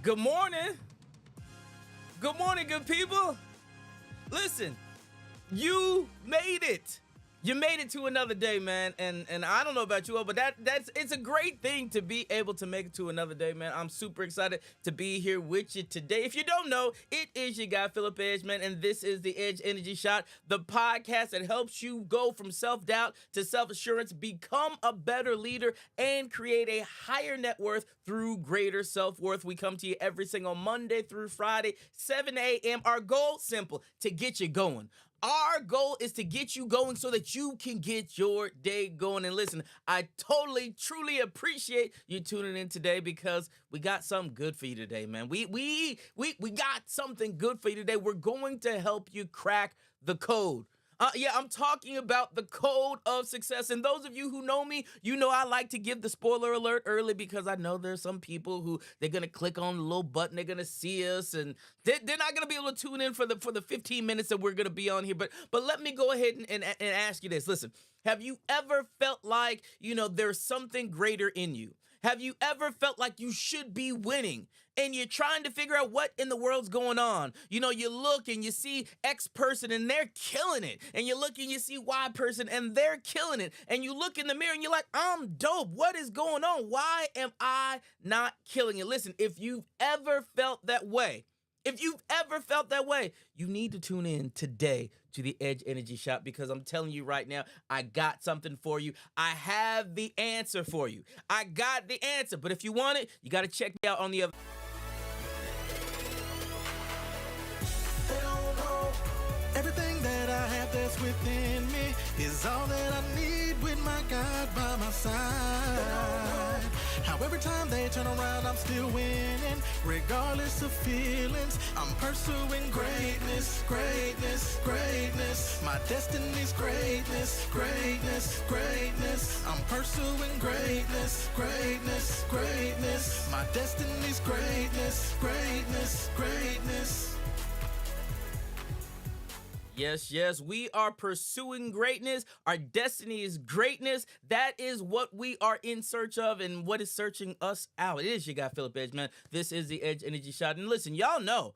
Good morning. Good morning, good people. Listen, you made it. You made it to another day, man. And I don't know about you all, but it's a great thing to be able to make it to another day, man. I'm super excited to be here with you today. If you don't know, it is your guy, Philip Edge, man, and this is the Edge Energy Shot, the podcast that helps you go from self-doubt to self-assurance, become a better leader, and create a higher net worth through greater self-worth. We come to you every single Monday through Friday, 7 a.m. Our goal, simple, to get you going. Our goal is to get you going so that you can get your day going. And listen, I totally, truly appreciate you tuning in today because we got something good for you today, man. We got something good for you today. We're going to help you crack the code. I'm talking about the code of success. And those of you who know me, you know I like to give the spoiler alert early because I know there's some people who they're going to click on the little button, they're going to see us, and they're not going to be able to tune in for the 15 minutes that we're going to be on here. But let me go ahead and ask you this. Listen, have you ever felt like, there's something greater in you? Have you ever felt like you should be winning and you're trying to figure out what in the world's going on? You look and you see X person and they're killing it. And you look and you see Y person and they're killing it. And you look in the mirror and you're like, I'm dope. What is going on? Why am I not killing it? Listen, if you've ever felt that way, you need to tune in today to the Edge Energy Shop because I'm telling you right now, I got something for you. I have the answer for you. I got the answer. But if you want it, you got to check me out on the other. They don't know everything that I have that's within me is all that I need with my God by my side. How every time they turn around, I'm still winning, regardless of feelings. I'm pursuing greatness, greatness, greatness. My destiny's greatness, greatness, greatness. I'm pursuing greatness, greatness, greatness. My destiny's greatness, greatness, greatness. Yes, we are pursuing greatness. Our destiny is greatness. That is what we are in search of and what is searching us out. It is your guy, Philip Edge, man. This is the Edge Energy Shot. And listen, y'all know,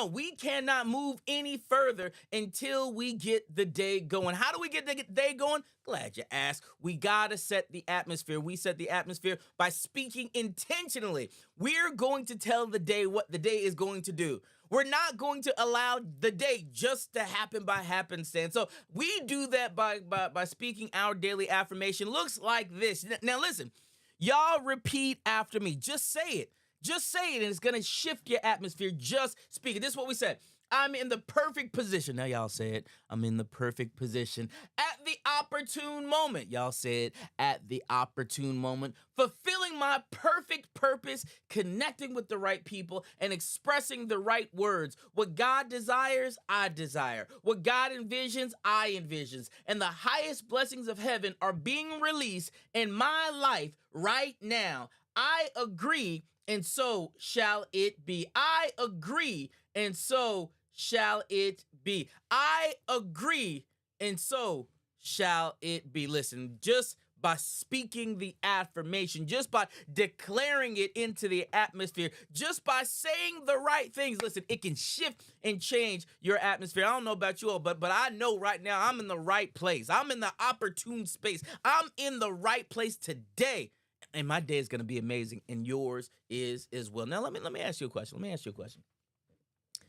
we cannot move any further until we get the day going. How do we get the day going? Glad you asked. We got to set the atmosphere. We set the atmosphere by speaking intentionally. We're going to tell the day what the day is going to do. We're not going to allow the day just to happen by happenstance. So we do that by speaking our daily affirmation. Looks like this. Now listen, y'all repeat after me. Just say it. Just say it, and it's going to shift your atmosphere. Just speak it. This is what we said. I'm in the perfect position. Now y'all say it. I'm in the perfect position. At the opportune moment. Y'all say it. At the opportune moment. Fulfilling my perfect purpose. Connecting with the right people. And expressing the right words. What God desires, I desire. What God envisions, I envisions. And the highest blessings of heaven are being released in my life right now. I agree. And so shall it be. I agree, and so shall it be. I agree, and so shall it be. Listen, just by speaking the affirmation, just by declaring it into the atmosphere, just by saying the right things, listen, it can shift and change your atmosphere. I don't know about you all, but I know right now I'm in the right place. I'm in the opportune space. I'm in the right place today. And my day is going to be amazing, and yours is as well. Now, let me ask you a question.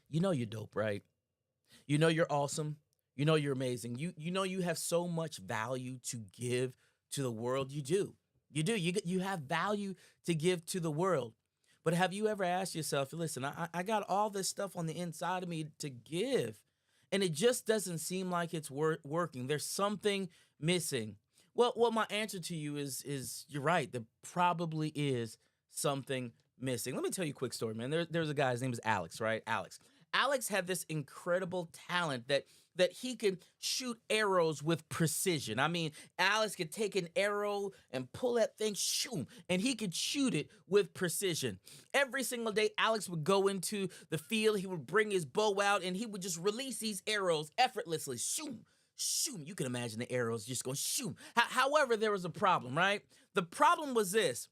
You know you're dope, right? You know you're awesome. You know you're amazing. You know you have so much value to give to the world. You do. You have value to give to the world. But have you ever asked yourself, listen, I got all this stuff on the inside of me to give, and it just doesn't seem like it's working. There's something missing. Well, my answer to you is you're right. There probably is something missing. Let me tell you a quick story, man. There's a guy, his name is Alex, right? Alex had this incredible talent that he could shoot arrows with precision. I mean, Alex could take an arrow and pull that thing, shoot, and he could shoot it with precision. Every single day, Alex would go into the field, he would bring his bow out, and he would just release these arrows effortlessly, shoot. Shoot, you can imagine the arrows just going shoot. However, there was a problem, right? The problem was this.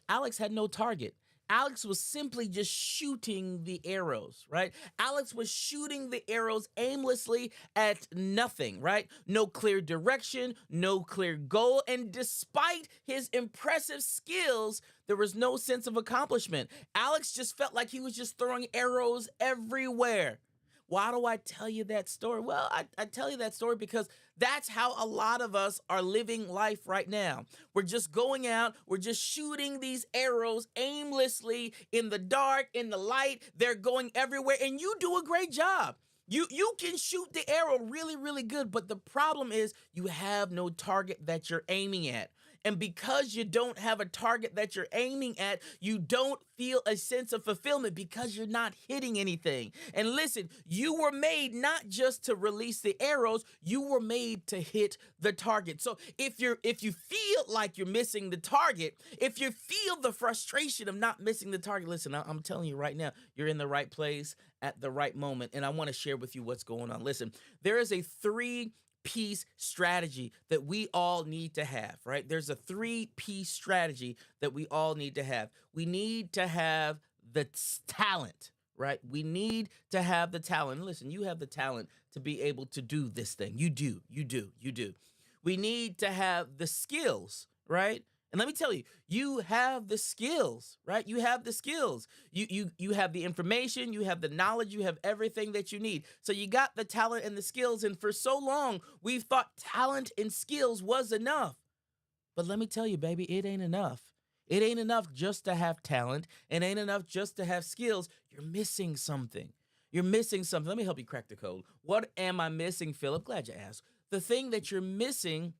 Alex had no target. Alex was simply just shooting the arrows, right? Alex was shooting the arrows aimlessly at nothing, right? No clear direction, no clear goal. And despite his impressive skills, there was no sense of accomplishment. Alex just felt like he was just throwing arrows everywhere. Why do I tell you that story? Well, I tell you that story because that's how a lot of us are living life right now. We're just going out, we're just shooting these arrows aimlessly in the dark, in the light. They're going everywhere, and you do a great job. You can shoot the arrow really, really good, but the problem is you have no target that you're aiming at. And because you don't have a target that you're aiming at, you don't feel a sense of fulfillment because you're not hitting anything. And listen, you were made not just to release the arrows, you were made to hit the target. So if you feel like you're missing the target, if you feel the frustration of not missing the target, listen, I'm telling you right now, you're in the right place at the right moment. And I want to share with you what's going on. Listen, there is a three-piece strategy that we all need to have, right? There's a three-piece strategy that we all need to have. We need to have the talent, right? We need to have the talent. Listen, you have the talent to be able to do this thing. You do. We need to have the skills, right? And let me tell you, you have the skills, right? You have the skills. You have the information, you have the knowledge, you have everything that you need. So you got the talent and the skills. And for so long, we've thought talent and skills was enough. But let me tell you, baby, it ain't enough. It ain't enough just to have talent. It ain't enough just to have skills. You're missing something. You're missing something. Let me help you crack the code. What am I missing, Philip? Glad you asked. The thing that you're missing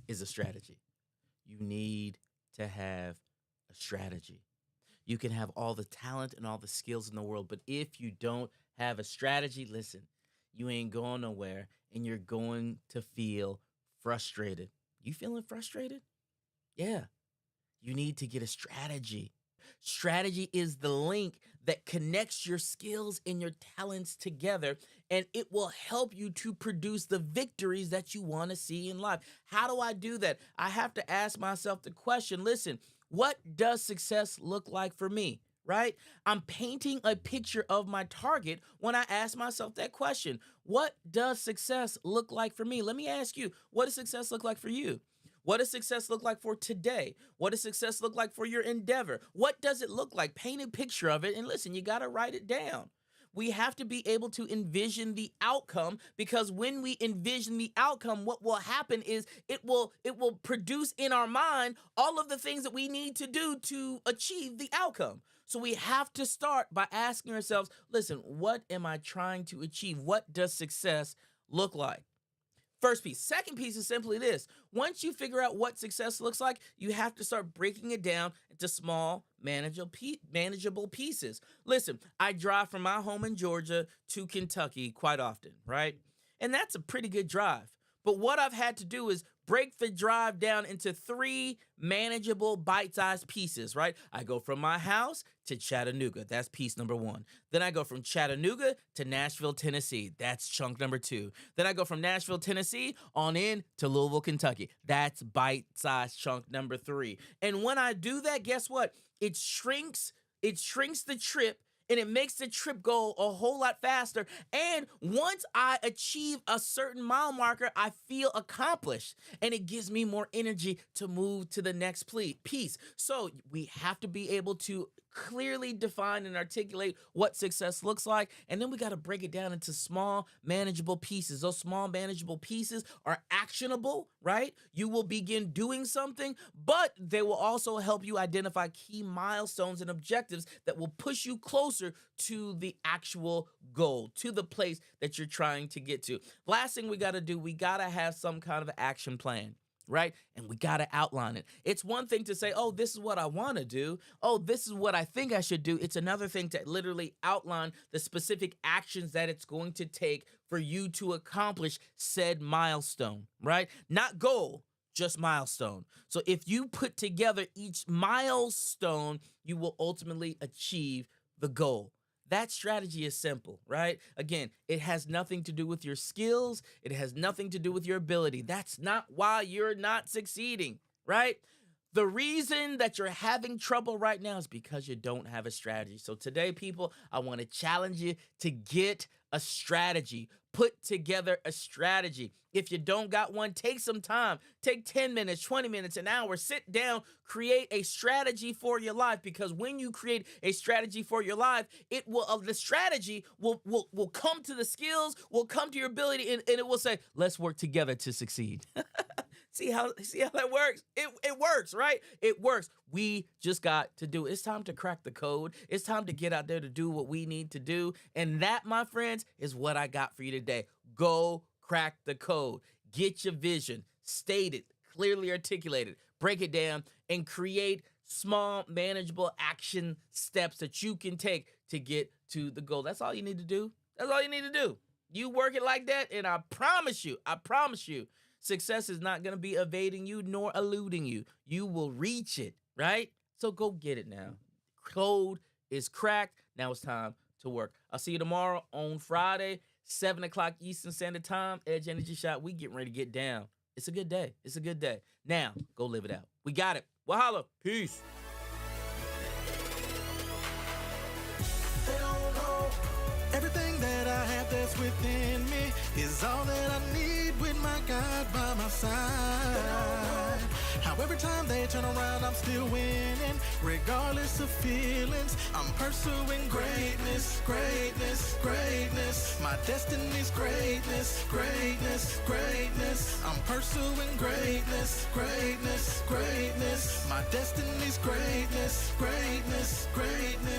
is a strategy. You need to have a strategy. You can have all the talent and all the skills in the world, but if you don't have a strategy, listen, you ain't going nowhere and you're going to feel frustrated. You feeling frustrated? Yeah. You need to get a strategy. Strategy is the link that connects your skills and your talents together, and it will help you to produce the victories that you want to see in life. How do I do that? I have to ask myself the question, listen, what does success look like for me? Right? I'm painting a picture of my target when I ask myself that question. What does success look like for me? Let me ask you, what does success look like for you? What does success look like for today? What does success look like for your endeavor? What does it look like? Paint a picture of it. And listen, you got to write it down. We have to be able to envision the outcome, because when we envision the outcome, what will happen is it will produce in our mind all of the things that we need to do to achieve the outcome. So we have to start by asking ourselves, listen, what am I trying to achieve? What does success look like? First piece. Second piece is simply this. Once you figure out what success looks like, you have to start breaking it down into small, manageable pieces. Listen, I drive from my home in Georgia to Kentucky quite often, right? And that's a pretty good drive. But what I've had to do is break the drive down into three manageable bite-sized pieces, right? I go from my house to Chattanooga. That's piece number one. Then I go from Chattanooga to Nashville, Tennessee. That's chunk number two. Then I go from Nashville, Tennessee on in to Louisville, Kentucky. That's bite-sized chunk number three. And when I do that, guess what? It shrinks the trip, and it makes the trip go a whole lot faster. And once I achieve a certain mile marker, I feel accomplished, and it gives me more energy to move to the next piece. So we have to be able to clearly define and articulate what success looks like, and then we got to break it down into small, manageable pieces. Those small, manageable pieces are actionable, right? You will begin doing something, but they will also help you identify key milestones and objectives that will push you closer to the actual goal, to the place that you're trying to get to. Last thing we got to do, we got to have some kind of action plan, right? And we got to outline it. It's one thing to say, oh, this is what I want to do. Oh, this is what I think I should do. It's another thing to literally outline the specific actions that it's going to take for you to accomplish said milestone, right? Not goal, just milestone. So if you put together each milestone, you will ultimately achieve the goal. That strategy is simple, right? Again, it has nothing to do with your skills. It has nothing to do with your ability. That's not why you're not succeeding, right? The reason that you're having trouble right now is because you don't have a strategy. So today, people, I want to challenge you to get a strategy. Put together a strategy. If you don't got one, take some time. Take 10 minutes, 20 minutes, an hour. Sit down, create a strategy for your life, because when you create a strategy for your life, it will the strategy will come to the skills, will come to your ability, and it will say, let's work together to succeed. See how that works? It works, right? It works. We just got to do it. It's time to crack the code. It's time to get out there to do what we need to do. And that, my friends, is what I got for you today. Go crack the code. Get your vision, state it, clearly articulate it, break it down, and create small, manageable action steps that you can take to get to the goal. That's all you need to do. That's all you need to do. You work it like that, and I promise you, success is not going to be evading you nor eluding you. You will reach it, right? So go get it now. Code is cracked. Now it's time to work. I'll see you tomorrow on Friday, 7 o'clock Eastern Standard Time. Edge Energy Shot. We getting ready to get down. It's a good day. It's a good day. Now, go live it out. We got it. Wahala. Peace. They don't know everything that I have that's within me is all that I need with my God by my side. How every time they turn around, I'm still winning, regardless of feelings. I'm pursuing greatness, greatness, greatness. My destiny's greatness, greatness, greatness. I'm pursuing greatness, greatness, greatness. My destiny's greatness, greatness, greatness.